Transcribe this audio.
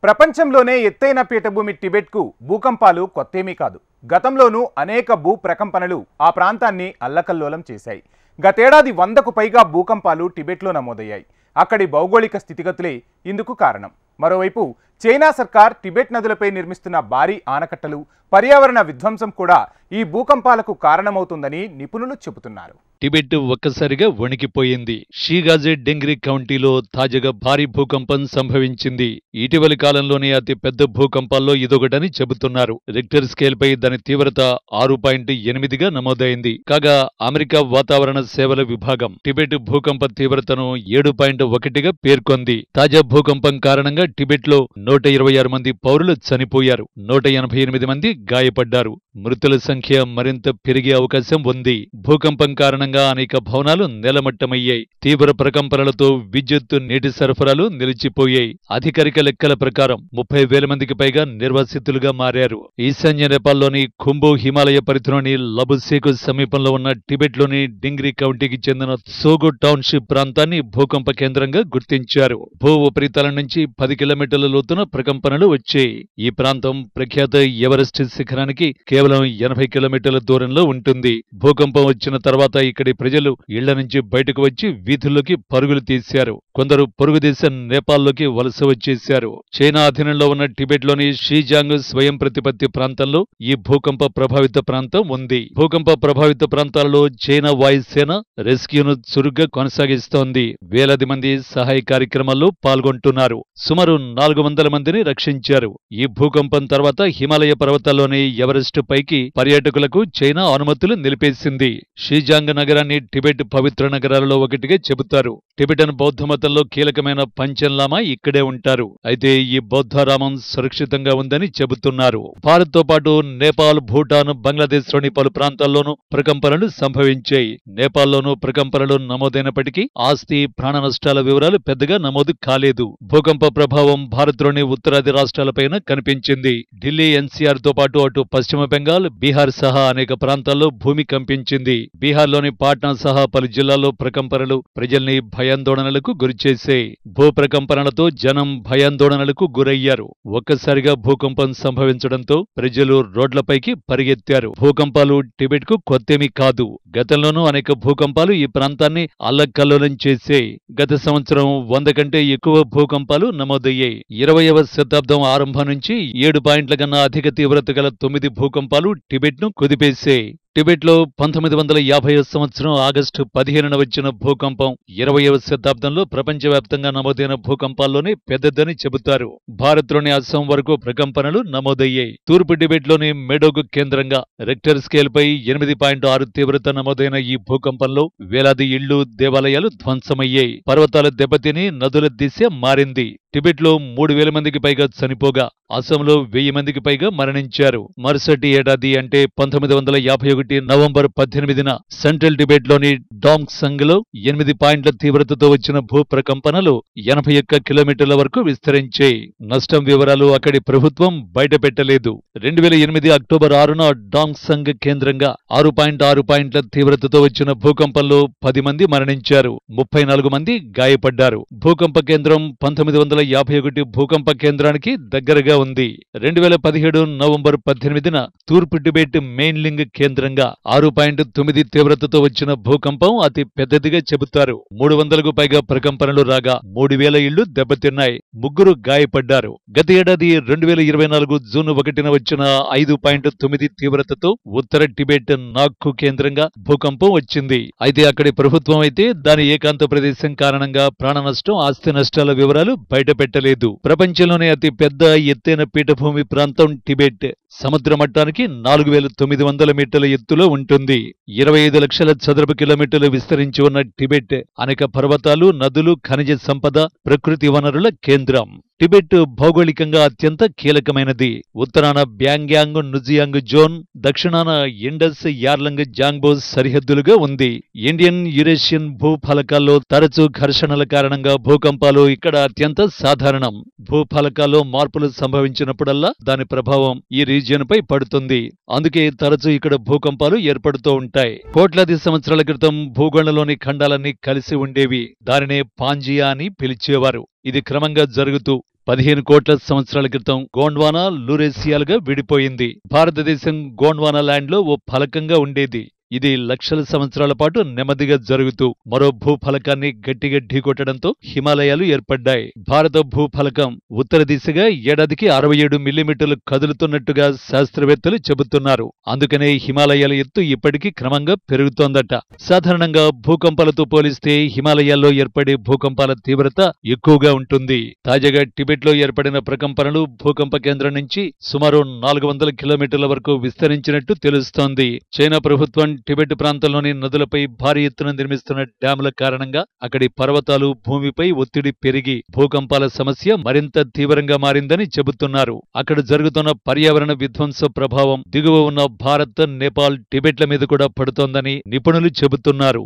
ప్రపంచంలోనే ఎత్తైన పీఠభూమి టిబెట్కు భూకంపాలు కొత్తేమీ కాదు. గతంలోనూ అనేక భూ ప్రకంపనలు ఆ ప్రాంతాన్ని అల్లకల్లోలం చేశాయి. గతేడాది 100కు పైగా భూకంపాలు టిబెట్లో నమోదయ్యాయి. అక్కడి భౌగోళిక స్థితిగతులే ఇందుకు కారణం. మరోవైపు చైనా సర్కార్ టిబెట్ నదులపై నిర్మిస్తున్న భారీ ఆనకట్టలు, పర్యావరణ విధ్వంసం కూడా ఈ భూకంపాలకు కారణమవుతుందని నిపుణులు చెబుతున్నారు. టిబెట్ ఒక్కసారిగా వణికిపోయింది. షీగాజే డెంగ్రీ కౌంటీలో తాజాగా భారీ భూకంపం సంభవించింది. ఇటీవలి కాలంలోనే అతి పెద్ద భూకంపాల్లో ఇదొకటని చెబుతున్నారు. రిక్టర్ స్కేల్పై దాని తీవ్రత 6.8గా నమోదైంది. కాగా అమెరికా వాతావరణ సేవల విభాగం టిబెట్ భూకంప తీవ్రతను 7.1గా పేర్కొంది. తాజా భూకంపం కారణంగా టిబెట్లో 126 మంది పౌరులు చనిపోయారు, 188 మంది గాయపడ్డారు. మృతుల సంఖ్య మరింత పెరిగే అవకాశం ఉంది. భూకంపం కారణంగా అనేక భవనాలు నేలమట్టమయ్యాయి. తీవ్ర ప్రకంపనలతో విద్యుత్, నీటి సరఫరాలు నిలిచిపోయాయి. అధికారిక లెక్కల ప్రకారం 30,000 మందికి పైగా నిర్వాసితులుగా మారారు. ఈశాన్య నేపాల్లోని ఖుంబు హిమాలయ పరిధిలోని లబుసేకు సమీపంలో ఉన్న టిబెట్లోని డింగ్రీ కౌంటీకి చెందిన సోగో టౌన్షిప్ ప్రాంతాన్ని భూకంప కేంద్రంగా గుర్తించారు. భూ ఉపరితలం నుంచి 10 కిలోమీటర్ల లోతున ప్రకంపనలు వచ్చాయి. ఈ ప్రాంతం ప్రఖ్యాత ఎవరెస్ట్ శిఖరానికి కేవలం 80 కిలోమీటర్ల దూరంలో ఉంటుంది. భూకంపం వచ్చిన తర్వాత ఇక్కడి ప్రజలు ఇళ్ల నుంచి బయటకు వచ్చి వీధుల్లోకి పరుగులు తీశారు. కొందరు పొరుగు దేశం నేపాల్లోకి వలస వచ్చేశారు. చైనా అధీనంలో ఉన్న టిబెట్లోని షీజాంగ్ స్వయం ప్రతిపత్తి ప్రాంతంలో ఈ భూకంప ప్రభావిత ప్రాంతం ఉంది. భూకంప ప్రభావిత ప్రాంతాలలో చైనా వాయుసేన రెస్క్యూను చురుగ్గా కొనసాగిస్తోంది. వేలాది మంది సహాయ కార్యక్రమాల్లో పాల్గొంటున్నారు. సుమారు 400 మందిని రక్షించారు. ఈ భూకంపం తర్వాత హిమాలయ పర్వతాల్లోని ఎవరెస్ట్ పైకి పర్యాటకులకు చైనా అనుమతులు నిలిపేసింది. షీజాంగ్ నగరాన్ని టిబెట్ పవిత్ర నగరాలలో ఒకటిగా చెబుతారు. టిబెటన్ బౌద్ధ మతంలో కీలకమైన పంచన్లామా ఇక్కడే ఉంటారు. అయితే ఈ బౌద్ధారామం సురక్షితంగా ఉందని చెబుతున్నారు. భారత్తో పాటు నేపాల్, భూటాన్, బంగ్లాదేశ్లోని పలు ప్రాంతాల్లోనూ ప్రకంపనలు సంభవించాయి. నేపాల్లోనూ ప్రకంపనలు నమోదైనప్పటికీ ఆస్తి, ప్రాణ నష్టాల వివరాలు పెద్దగా నమోదు కాలేదు. భూకంప ప్రభావం భారత్లోని ఉత్తరాది రాష్ట్రాలపైన కనిపించింది. ఢిల్లీ ఎన్సీఆర్ తో పాటు అటు పశ్చిమ బెంగాల్, బీహార్ సహా అనేక ప్రాంతాల్లో భూమి కంపించింది. బీహార్లోని పాట్నా సహా పలు జిల్లాల్లో ప్రకంపనలు ప్రజల్ని భయాందోళనలకు గురిచేశాయి. భూ ప్రకంపనలతో జనం భయాందోళనలకు గురయ్యారు. ఒక్కసారిగా భూకంపం సంభవించడంతో ప్రజలు రోడ్లపైకి పరిగెత్తారు. భూకంపాలు టిబెట్కు కొత్తేమీ కాదు. గతంలోనూ అనేక భూకంపాలు ఈ ప్రాంతాన్ని అల్లకల్లోలం చేశాయి. గత సంవత్సరం 100 కంటే ఎక్కువ భూకంపాలు నమోదయ్యాయి. 20వ శతాబ్దం ఆరంభం నుంచి 7 పాయింట్ల కన్నా అధిక తీవ్రత గల 9 భూకంపాలు టిబెట్ను కుదిపేశాయి. టిబెట్లో 1950వ సంవత్సరం ఆగస్టు 15న వచ్చిన భూకంపం 20వ శతాబ్దంలో ప్రపంచవ్యాప్తంగా నమోదైన భూకంపాల్లోనే పెద్దదని చెబుతారు. భారత్లోని అస్సాం వరకు ప్రకంపనలు నమోదయ్యాయి. తూర్పు టిబెట్లోని మెడోగ్ కేంద్రంగా రిక్టర్ స్కేల్పై 8.6 తీవ్రత నమోదైన ఈ భూకంపంలో వేలాది ఇళ్లు, దేవాలయాలు ధ్వంసమయ్యాయి. పర్వతాలు దెబ్బతిని నదుల దిశ మారింది. టిబెట్లో 3,000 మందికి పైగా చనిపోగా అస్సాంలో 1,000 మందికి పైగా మరణించారు. మరుసటి ఏడాది అంటే 1951 నవంబర్ 18న సెంట్రల్ టిబెట్లోని డాంగ్సంగ్లో 8 పాయింట్ల తీవ్రతతో వచ్చిన భూ ప్రకంపనలు 81 కిలోమీటర్ల వరకు విస్తరించాయి. నష్టం వివరాలు అక్కడి ప్రభుత్వం బయటపెట్టలేదు. 2008 అక్టోబర్ 6న డాంగ్సంగ్ కేంద్రంగా 6.6 పాయింట్ల తీవ్రతతో వచ్చిన భూకంపంలో 10 మంది మరణించారు, 34 మంది గాయపడ్డారు. భూకంప కేంద్రం 1951 భూకంప కేంద్రానికి దగ్గరగా ఉంది. 2017 నవంబర్ 18న తూర్పు టిబెట్ మెయిన్లింగ్ కేంద్రంగా 6.9 తీవ్రతతో వచ్చిన భూకంపం అతి పెద్దదిగా చెబుతారు. 300కు పైగా ప్రకంపనలు రాగా 3,000 ఇళ్లు దెబ్బతిన్నాయి, 3 గాయపడ్డారు. గత ఏడాది 2024 జూన్ 1న వచ్చిన 5.9 తీవ్రతతో ఉత్తర టిబెట్ నాగ్కు కేంద్రంగా భూకంపం వచ్చింది. అయితే అక్కడి ప్రభుత్వం అయితే దాని ఏకాంత ప్రదేశం కారణంగా ప్రాణ నష్టం, ఆస్తి నష్టాల వివరాలు బయటపెట్టలేదు. ప్రపంచంలోనే అతి పెద్ద ఎత్తైన పీఠభూమి ప్రాంతం టిబెట్ సముద్ర మట్టానికి 4,900 మీటర్ల ఎత్తులో ఉంటుంది. 25 లక్షల చదరపు కిలోమీటర్లు విస్తరించి ఉన్న టిబెట్ అనేక పర్వతాలు, నదులు, ఖనిజ సంపద, ప్రకృతి వనరుల కేంద్రం. టిబెట్ భౌగోళికంగా అత్యంత కీలకమైనది. ఉత్తరాన బ్యాంగ్యాంగ్, నుజియాంగ్ జోన్, దక్షిణాన ఇండస్, యార్లంగ్, జాంగ్బో సరిహద్దులుగా ఉంది. ఇండియన్ యురేషియన్ భూఫలకాల్లో తరచూ ఘర్షణల కారణంగా భూకంపాలు ఇక్కడ అత్యంత సాధారణం. భూఫలకాల్లో మార్పులు సంభవించినప్పుడల్లా దాని ప్రభావం ఈ రీజియన్ పై పడుతుంది. అందుకే తరచూ ఇక్కడ భూకంపాలు ఏర్పడుతూ ఉంటాయి. కోట్లాది సంవత్సరాల క్రితం భూగోళంలోని ఖండాలన్నీ కలిసి ఉండేవి. దానినే పాంజియా అని పిలిచేవారు. ఇది క్రమంగా జరుగుతూ 15 కోట్ల సంవత్సరాల క్రితం గోండ్వానా లూరేసియాలుగా విడిపోయింది. భారతదేశం గోండ్వానా ల్యాండ్లో ఓ ఫలకంగా ఉండేది. ఇది లక్షల సంవత్సరాల పాటు నెమ్మదిగా జరుగుతూ మరో భూఫలకాన్ని గట్టిగా ఢీకొట్టడంతో హిమాలయాలు ఏర్పడ్డాయి. భారత భూఫలకం ఉత్తర దిశగా ఏడాదికి 67 మిల్లీమీటర్లు కదులుతున్నట్టుగా శాస్త్రవేత్తలు చెబుతున్నారు. అందుకనే హిమాలయాల ఎత్తు ఇప్పటికీ క్రమంగా పెరుగుతోందట. సాధారణంగా భూకంపాలతో పోలిస్తే హిమాలయాల్లో ఏర్పడే భూకంపాల తీవ్రత ఎక్కువగా ఉంటుంది. తాజాగా టిబెట్లో ఏర్పడిన ప్రకంపనలు భూకంప కేంద్రం నుంచి సుమారు 400 కిలోమీటర్ల వరకు విస్తరించినట్టు తెలుస్తోంది. చైనా ప్రభుత్వం టిబెట్ ప్రాంతంలోని నదులపై భారీ ఎత్తున నిర్మిస్తున్న డ్యాముల కారణంగా అక్కడి పర్వతాలు, భూమిపై ఒత్తిడి పెరిగి భూకంపాల సమస్య మరింత తీవ్రంగా మారిందని చెబుతున్నారు. అక్కడ జరుగుతున్న పర్యావరణ విధ్వంస ప్రభావం దిగువ ఉన్న భారత్, నేపాల్, టిబెట్ల మీద కూడా పడుతోందని నిపుణులు చెబుతున్నారు.